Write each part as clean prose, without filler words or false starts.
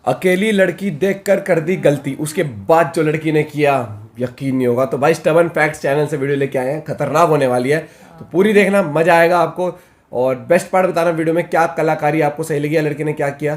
अकेली लड़की देखकर कर दी गलती, उसके बाद जो लड़की ने किया यकीन नहीं होगा। तो भाई स्टबन फैक्ट्स चैनल से वीडियो लेके आए हैं, खतरनाक होने वाली है, तो पूरी देखना, मजा आएगा आपको। और बेस्ट पार्ट बताना वीडियो में क्या कलाकारी आपको सही लगी, लड़की ने क्या किया,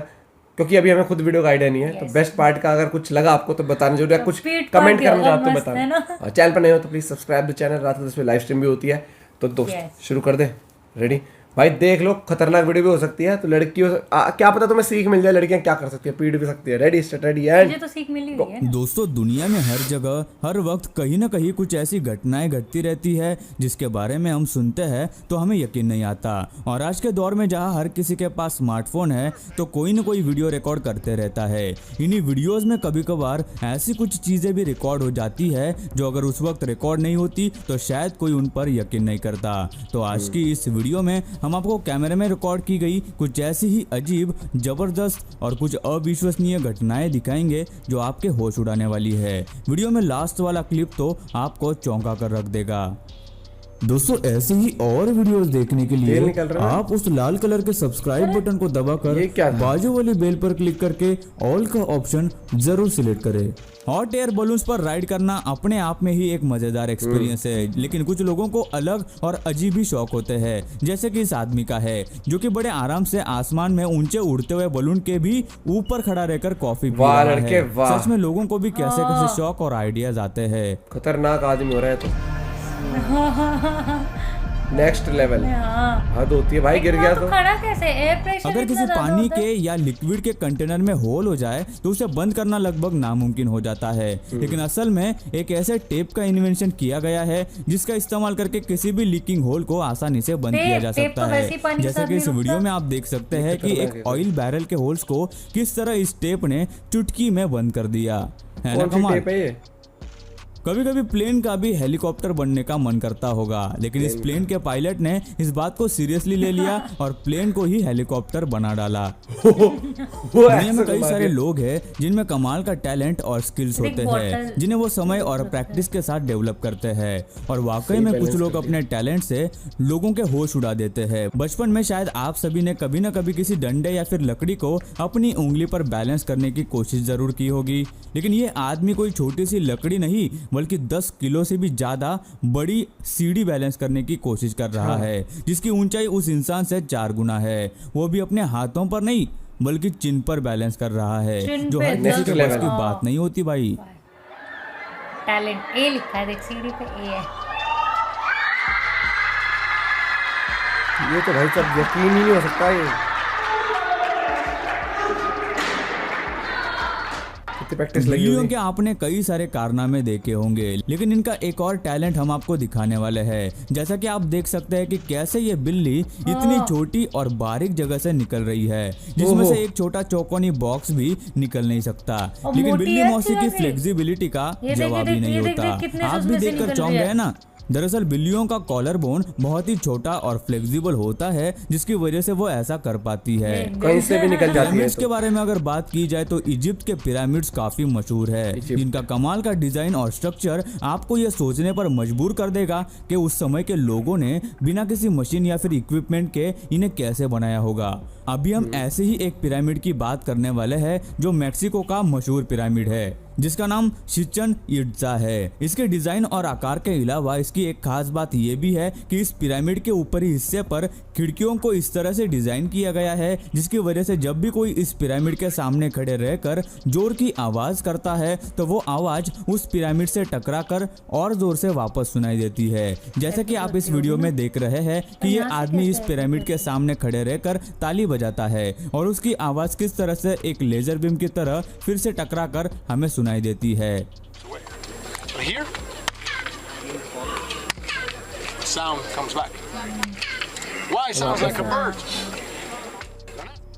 क्योंकि अभी हमें खुद वीडियो का आइडिया नहीं है। तो बेस्ट पार्ट का अगर कुछ लगा आपको तो बताना जरूर है, कुछ कमेंट करना चाहो तो बताना। चैनल पर नहीं हो तो प्लीज सब्सक्राइब द चैनल। रात 10 बजे लाइव स्ट्रीम भी होती है। तो दोस्त शुरू कर दे, रेडी भाई? देख लो, खतरनाक वीडियो भी हो सकती है, तो लड़कियों क्या पता तुम्हें सीख मिल जाए, लड़कियां क्या कर सकती है, पीट भी सकती है। रेडी स्टार्ट, रेडी एंड मुझे तो सीख मिली हुई है। दोस्तों, दुनिया में हर जगह हर वक्त कहीं ना कहीं कुछ ऐसी घटनाएं घटती रहती है जिसके बारे में हम सुनते हैं तो हमें यकीन नहीं आता। और आज के दौर में जहां हर किसी के पास स्मार्टफोन है तो कोई ना कोई वीडियो रिकॉर्ड करते रहता है। इन्हीं वीडियोस में कभी कभार ऐसी कुछ चीजें भी रिकॉर्ड हो जाती है जो अगर उस वक्त रिकॉर्ड नहीं होती तो शायद कोई उन पर यकीन नहीं करता। तो आज की इस वीडियो में हम आपको कैमरे में रिकॉर्ड की गई कुछ ऐसी ही अजीब, जबरदस्त और कुछ अविश्वसनीय घटनाएं दिखाएंगे जो आपके होश उड़ाने वाली है। वीडियो में लास्ट वाला क्लिप तो आपको चौंका कर रख देगा। दोस्तों, ऐसे ही और वीडियोस देखने के लिए आप उस लाल कलर के सब्सक्राइब बटन को दबाकर बाजू वाली बेल पर क्लिक करके ऑल का ऑप्शन जरूर सिलेक्ट करें। हॉट एयर बलून्स पर राइड करना अपने आप में ही एक मजेदार एक्सपीरियंस है, लेकिन कुछ लोगों को अलग और अजीब ही शौक होते हैं, जैसे कि इस आदमी का है जो कि बड़े आराम से आसमान में ऊंचे उड़ते हुए बलून के भी ऊपर खड़ा रहकर कॉफी पी रहा है। सच में लोगों को भी कैसे कैसे शौक और आइडियाज आते हैं। खतरनाक आदमी हो रहा है तो नेक्स्ट लेवल हद होती है भाई। गिर गया तो खड़ा कैसे? एयर प्रेशर अगर किसी पानी के या लिक्विड के कंटेनर में होल हो जाए तो उसे बंद करना लगभग नामुमकिन हो जाता है, लेकिन असल में एक ऐसे टेप का इन्वेंशन किया गया है जिसका इस्तेमाल करके किसी भी लीकिंग होल को आसानी से बंद किया जा सकता है। जैसे कि इस वीडियो में आप देख सकते हैं कि एक ऑयल बैरल के होल्स को किस तरह इस टेप ने चुटकी में बंद कर दिया है ना। कमाल। कभी कभी प्लेन का भी हेलीकॉप्टर बनने का मन करता होगा, लेकिन इस प्लेन के पायलट ने इस बात को सीरियसली ले लिया और प्लेन को ही हेलीकॉप्टर बना डाला। दुनिया में कई सारे लोग हैं जिनमें कमाल का टैलेंट और स्किल्स होते हैं जिन्हें वो समय और प्रैक्टिस के साथ डेवलप करते हैं, और वाकई में कुछ लोग अपने टैलेंट से लोगों के होश उड़ा देते हैं। बचपन में शायद आप सभी ने कभी न कभी किसी डंडे या फिर लकड़ी को अपनी उंगली पर बैलेंस करने की कोशिश जरूर की होगी, लेकिन ये आदमी कोई छोटी सी लकड़ी नहीं बल्कि 10 किलो से भी ज्यादा बड़ी सीढ़ी बैलेंस करने की कोशिश कर रहा है, जिसकी ऊंचाई उस इंसान से 4 गुना है। वो भी अपने हाथों पर नहीं बल्कि चिन पर बैलेंस कर रहा है, जो हर किसी के बस की बात नहीं होती भाई। टैलेंट ए लिखा है, देख सीढ़ी पे ए है। ये तो भाई सब यकीन ही नहीं हो सकता। ये बिल्लियों के आपने कई सारे कारनामे देखे होंगे, लेकिन इनका एक और टैलेंट हम आपको दिखाने वाले हैं। जैसा कि आप देख सकते हैं कि कैसे ये बिल्ली इतनी छोटी और बारीक जगह से निकल रही है जिसमें से एक छोटा चौकोनी बॉक्स भी निकल नहीं सकता, लेकिन बिल्ली मौसी की फ्लेक्सिबिलिटी का जवाब ही नहीं होता। आप भी देखकर चौंक गए ना। दरअसल बिल्लियों का कॉलर बोन बहुत ही छोटा और फ्लेक्सिबल होता है, जिसकी वजह से वो ऐसा कर पाती है, कहीं से भी निकल जाती है। इसके बारे में अगर बात की जाए तो इजिप्ट के पिरामिड्स काफी मशहूर है, जिनका कमाल का डिजाइन और स्ट्रक्चर आपको ये सोचने पर मजबूर कर देगा कि उस समय के लोगों ने बिना किसी मशीन या फिर इक्विपमेंट के इन्हें कैसे बनाया होगा। अभी हम ऐसे ही एक पिरामिड की बात करने वाले हैं जो मेक्सिको का मशहूर पिरामिड है, जिसका नाम चिचन इट्जा है। इसके डिजाइन और आकार के अलावा इसकी एक खास बात यह भी है कि इस पिरामिड के ऊपरी हिस्से पर खिड़कियों को इस तरह से डिजाइन किया गया है जिसकी वजह से जब भी कोई इस पिरामिड के सामने खड़े रहकर जोर की आवाज करता है तो वो आवाज उस पिरामिड से टकराकर और जोर से वापस सुनाई देती है। जैसे कि आप इस वीडियो में देख रहे हैं कि ये आदमी इस पिरामिड के सामने खड़े रहकर ताली बजाता है और उसकी आवाज किस तरह से एक लेजर बीम की तरह फिर से टकराकर हमें सुनाई देती है।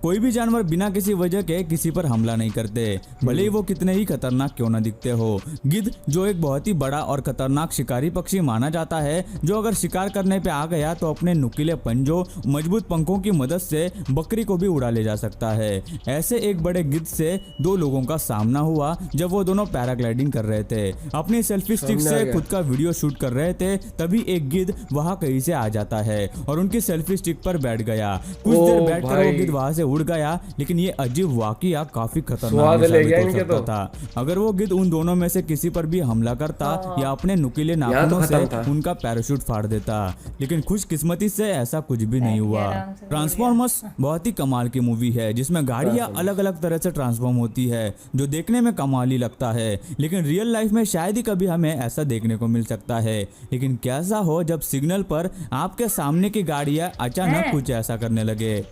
कोई भी जानवर बिना किसी वजह के किसी पर हमला नहीं करते, भले ही वो कितने ही खतरनाक क्यों न दिखते हो। गिद्ध जो एक बहुत ही बड़ा और खतरनाक शिकारी पक्षी माना जाता है, जो अगर शिकार करने पे आ गया तो अपने नुकीले पंजों, मजबूत पंखों की मदद से बकरी को भी उड़ा ले जा सकता है। ऐसे एक बड़े गिद्ध से 2 लोगों का सामना हुआ जब वो दोनों पैराग्लाइडिंग कर रहे थे। अपनी सेल्फी स्टिक से खुद का वीडियो शूट कर रहे थे, तभी एक गिद्ध वहां कहीं से आ जाता है और उनकी सेल्फी स्टिक पर बैठ गया। कुछ देर बैठकर वो गिद्ध वहां से उड़ गया, लेकिन ये अजीब वाकया काफी खतरनाक स्वाद भी ले साबित गया हो इनके सकता तो। था। अगर वो गिद्ध उन दोनों में से किसी पर भी हमला करता या अपने नुकीले यहाँ नाखूनों तो से खत्म था। उनका पैराशूट फाड़ देता, लेकिन खुशकिस्मती से ऐसा कुछ भी नहीं हुआ। आराम से ट्रांसफॉर्मर्स बहुत ही कमाल की मूवी है जिसमें गाड़ियां अलग अलग तरह से ट्रांसफॉर्म होती है, जो देखने में कमाल ही लगता है, लेकिन रियल लाइफ में शायद ही कभी हमें ऐसा देखने को मिल सकता है। लेकिन कैसा हो जब सिग्नल पर आपके सामने की गाड़ियां अचानक कुछ ऐसा करने लगे।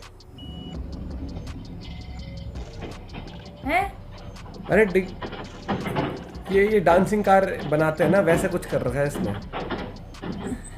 हैं? अरे ये डांसिंग कार बनाते हैं ना, वैसे कुछ कर रखा है इसमें।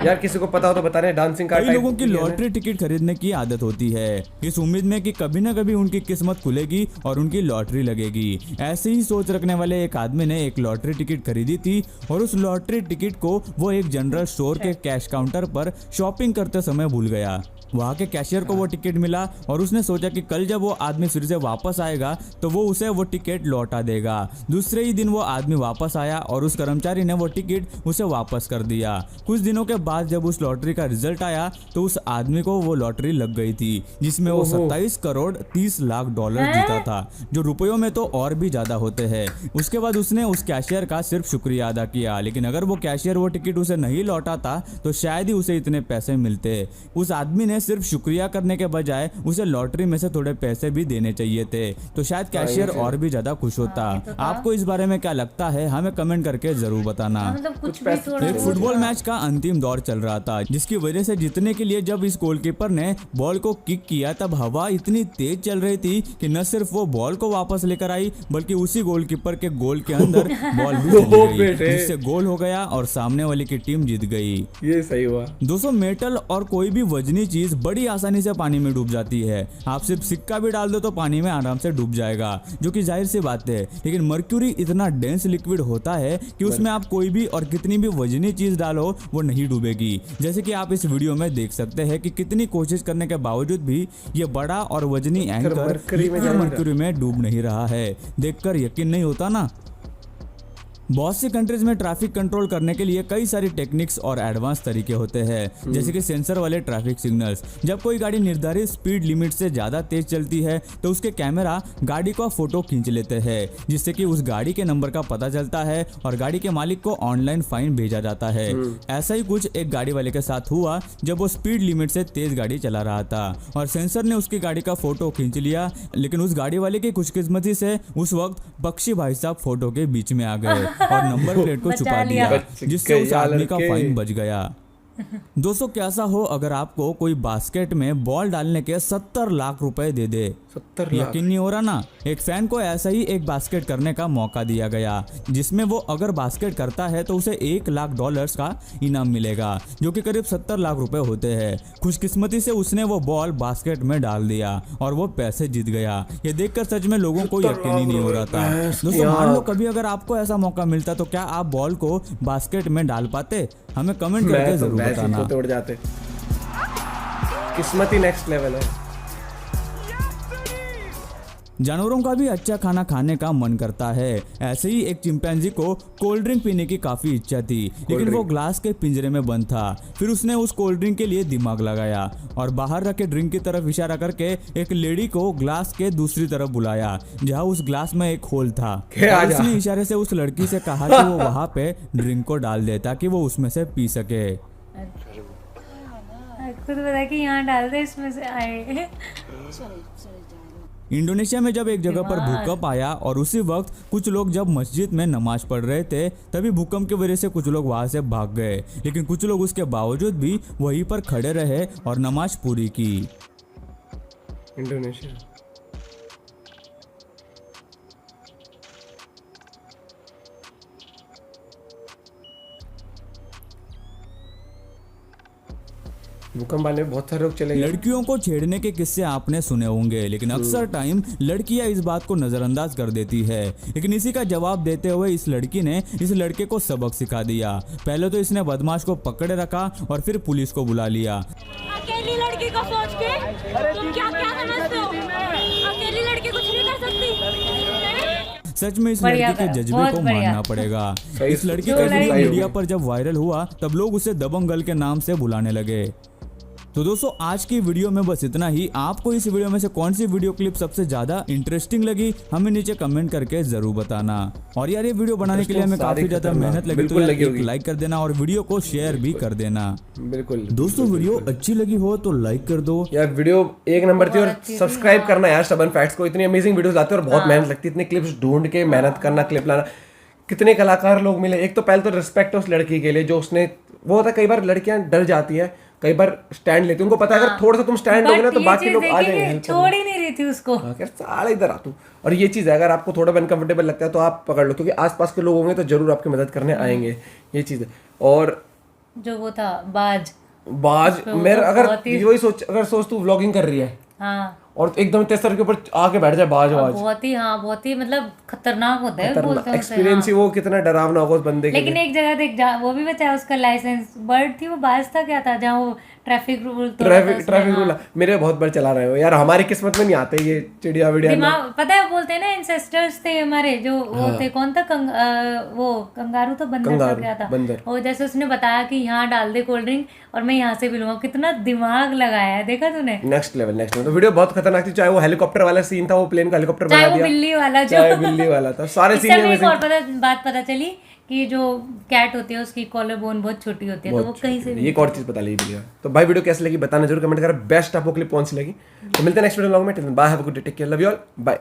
यार किसी को पता हो तो बता रहे, डांसिंग कार कई टाइप लोगों की है ना। लॉटरी टिकट खरीदने की आदत होती है, इस उम्मीद में कि कभी ना कभी उनकी किस्मत खुलेगी और उनकी लॉटरी लगेगी। ऐसे ही सोच रखने वाले एक आदमी ने एक लॉटरी टिकट खरीदी थी और उस लॉटरी टिकट को वो एक जनरल स्टोर के कैश काउंटर पर शॉपिंग करते समय भूल गया। वहाँ के कैशियर को वो टिकट मिला और उसने सोचा कि कल जब वो आदमी फिर से वापस आएगा तो वो उसे वो टिकट लौटा देगा। दूसरे ही दिन वो आदमी वापस आया और उस कर्मचारी ने वो टिकट उसे वापस कर दिया। कुछ दिनों के बाद जब उस लॉटरी का रिजल्ट आया तो उस आदमी को वो लॉटरी लग गई थी, जिसमें वो 27 करोड़ 30 लाख डॉलर जीता था, जो रुपयों में तो और भी ज्यादा होते हैं। उसके बाद उसने उस कैशियर का सिर्फ शुक्रिया अदा किया, लेकिन अगर वो कैशियर वो टिकट उसे नहीं लौटाता तो शायद ही उसे इतने पैसे मिलते। उस आदमी ने सिर्फ शुक्रिया करने के बजाय उसे लॉटरी में से थोड़े पैसे भी देने चाहिए थे, तो शायद कैशियर और भी ज्यादा खुश होता। आपको इस बारे में क्या लगता है, हमें कमेंट करके जरूर बताना। मतलब कुछ भी पैसे- थोड़ा एक फुटबॉल मैच का अंतिम दौर चल रहा था, जिसकी वजह से जीतने के लिए जब इस गोलकीपर ने बॉल को किक किया तब हवा इतनी तेज चल रही थी कि न सिर्फ वो बॉल को वापस लेकर आई बल्कि उसी गोलकीपर के गोल के अंदर बॉल भी चली गई, बेटे। जिससे गोल हो गया और सामने वाली की टीम जीत गई। ये सही हुआ। दोस्तों, मेटल और कोई भी वजनी चीज बड़ी आसानी से पानी में डूब जाती है। आप सिर्फ सिक्का भी डाल दो तो पानी में आराम से डूब जाएगा, जो कि जाहिर सी बात है। लेकिन मर्क्यूरी इतना डेंस लिक्विड होता है कि उसमें आप कोई भी और कितनी भी वजनी चीज डालो वो नहीं डूबेगी। जैसे कि आप इस वीडियो में देख सकते हैं कि कितनी कोशिश करने के बावजूद भी ये बड़ा और वजनी एंकर मरकरी में जा नहीं मर्क्यूरी में डूब नहीं रहा है। देखकर यकीन नहीं होता ना। बहुत सी कंट्रीज में ट्रैफिक कंट्रोल करने के लिए कई सारी टेक्निक्स और एडवांस तरीके होते हैं, जैसे कि सेंसर वाले ट्रैफिक सिग्नल्स। जब कोई गाड़ी निर्धारित स्पीड लिमिट से ज्यादा तेज चलती है तो उसके कैमरा गाड़ी का फोटो खींच लेते हैं, जिससे कि उस गाड़ी के नंबर का पता चलता है और गाड़ी के मालिक को ऑनलाइन फाइन भेजा जाता है। ऐसा ही कुछ एक गाड़ी वाले के साथ हुआ जब वो स्पीड लिमिट से तेज गाड़ी चला रहा था और सेंसर ने उसकी गाड़ी का फोटो खींच लिया, लेकिन उस गाड़ी वाले की खुशकिस्मती से उस वक्त बख्शी भाई साहब फोटो के बीच में आ गए और नंबर प्लेट को बचा छुपा लिया। दिया, जिससे उस आदमी का लड़के। फाइन बच गया। दोस्तों, कैसा हो अगर आपको कोई बास्केट में बॉल डालने के 70 लाख रुपए दे दे। 70 लाख। यकीन नहीं हो रहा ना। एक फैन को ऐसा ही एक बास्केट करने का मौका दिया गया, जिसमें वो अगर बास्केट करता है तो उसे $1 लाख का इनाम मिलेगा, जो कि करीब 70 लाख रुपए होते हैं। खुशकिस्मती से उसने वो बॉल बास्केट में डाल दिया और वो पैसे जीत गया। ये देखकर सच में लोगों को यकीन ही नहीं हो रहा था। दोस्तों, मान लो कभी अगर आपको ऐसा मौका मिलता तो क्या आप बॉल को बास्केट में डाल पाते? हमें कमेंट करके जरूर बताना। तोड़ जाते। किस्मत ही नेक्स्ट लेवल है। जानवरों का भी अच्छा खाना खाने का मन करता है। ऐसे ही एक चिंपैंजी को कोल्ड ड्रिंक पीने की काफी इच्छा थी, लेकिन वो ग्लास के पिंजरे में बंद था। फिर उसने उस कोल्ड ड्रिंक के लिए दिमाग लगाया और बाहर रखे ड्रिंक की तरफ इशारा करके एक लेडी को ग्लास के दूसरी तरफ बुलाया, जहां उस ग्लास में एक होल था। और उसने इशारे से उस लड़की से कहा कि वो वहां पे ड्रिंक को डाल दे ताकि वो उसमें से पी सके। खुद बता कि यहाँ डाल दे, इसमें से आए। इंडोनेशिया में जब एक जगह पर भूकंप आया और उसी वक्त कुछ लोग जब मस्जिद में नमाज पढ़ रहे थे, तभी भूकंप की वजह से कुछ लोग वहां से भाग गए, लेकिन कुछ लोग उसके बावजूद भी वहीं पर खड़े रहे और नमाज पूरी की। इंडोनेशिया। भूकंप आने में बहुत सारे लोग चले गए। लड़कियों को छेड़ने के किस्से आपने सुने होंगे, लेकिन अक्सर टाइम लड़कियां इस बात को नजरअंदाज कर देती है। लेकिन इसी का जवाब देते हुए इस लड़की ने इस लड़के को सबक सिखा दिया। पहले तो इसने बदमाश को पकड़े रखा और फिर पुलिस को बुला लिया। अकेली लड़की को सोच के तुम क्या क्या समझते हो? अकेली लड़की कुछ नहीं कर सकती। सच में इस बढ़िया लड़की के था, जज्बे बहुत को बढ़िया। मानना पड़ेगा। सही- इस लड़की जो का लाइन वीडियो होगी। मीडिया पर जब वायरल हुआ तब लोग उसे दबंग गर्ल के नाम से बुलाने लगे। तो दोस्तों आज की वीडियो में बस इतना ही। आपको इस वीडियो में से कौन सी वीडियो क्लिप सबसे ज्यादा इंटरेस्टिंग लगी हमें नीचे कमेंट करके जरूर बताना। और यार ये वीडियो बनाने के लिए हमें काफी ज्यादा मेहनत लगी, तो यार एक लाइक कर देना और वीडियो को शेयर भी कर देना। बिल्कुल दोस्तों वीडियो अच्छी लगी हो तो लाइक कर दो यार, वीडियो एक नंबर थी। और सब्सक्राइब करना यार स्टबन फैक्ट्स को, इतनी अमेजिंग वीडियोस आती है और बहुत मेहनत लगती है, इतने क्लिप्स ढूंढ के मेहनत करना, क्लिप लाना। कितने कलाकार लोग मिले। एक तो पहले तो रिस्पेक्ट है उस लड़की के लिए जो उसने, वो होता है कई बार लड़कियां डर जाती हैं, कई बार स्टैंड लेती है, उनको पता है अगर थोड़ा सा तुम स्टैंड लोगे ना तो बाकी लोग आ जाएंगे हेल्प छोड़ ही नहीं रही थी उसको। करने। साले इधर आ तू। और ये चीज़ है, अगर आपको थोड़ा भी अनकंफर्टेबल लगता है तो आप पकड़ लो, क्योंकि आसपास के लोग होंगे तो जरूर आपकी मदद करने आएंगे। ये चीज़ है। और जो वो था बाज मेरा अगर वही सोच, अगर सोच तू व्लॉगिंग कर रही है हाँ और एकदम तेज सर के ऊपर आके बैठ जाए बाज, बहुत ही मतलब खतरनाक होता है, बोलते हैं उसे। एक्सपीरियंस ही वो कितना डरावना होगा उस बंदे के लेकिन एक जगह देख वो भी बचा उसका लाइसेंस, बर्ड थी वो, बाज था क्या था, जहाँ वो ट्रैफिक रूल ट्रैफिक रूल मेरे बहुत बार चला रहे हो यार, हमारी किस्मत में नहीं आते ये चिड़िया विड़िया। दिमाग पता है, बोलते हैं ना इंसेस्टर्स थे हमारे जो वो थे, कौन था वो कंगारू तो बंदर सा क्या था वो, जैसे उसने बताया कि यहाँ डाल दे कोल्ड ड्रिंक और मैं यहाँ से भी लूंगा, कितना दिमाग लगाया है, देखा तूने। Next level. तो वीडियो बहुत खतरनाक थी, चाहे वो हेलीकॉप्टर वाला सीन था, वो प्लेन का हेलीकॉप्टर बना दिया, चाहे बिल्ली वाला था, सारे सीन एक और बात पता चली कि जो कैट होती है उसकी कॉलर बोन बहुत छोटी होती है, तो वो कहीं से एक और चीज पता लगी वीडियो। तो भाई वीडियो कैसी लगी बताना जरूर कमेंट करें, बेस्ट आपको क्लिप कौन सी लगी। तो मिलते हैं नेक्स्ट वीडियो में, bye, have a good day, take care, love you all, bye.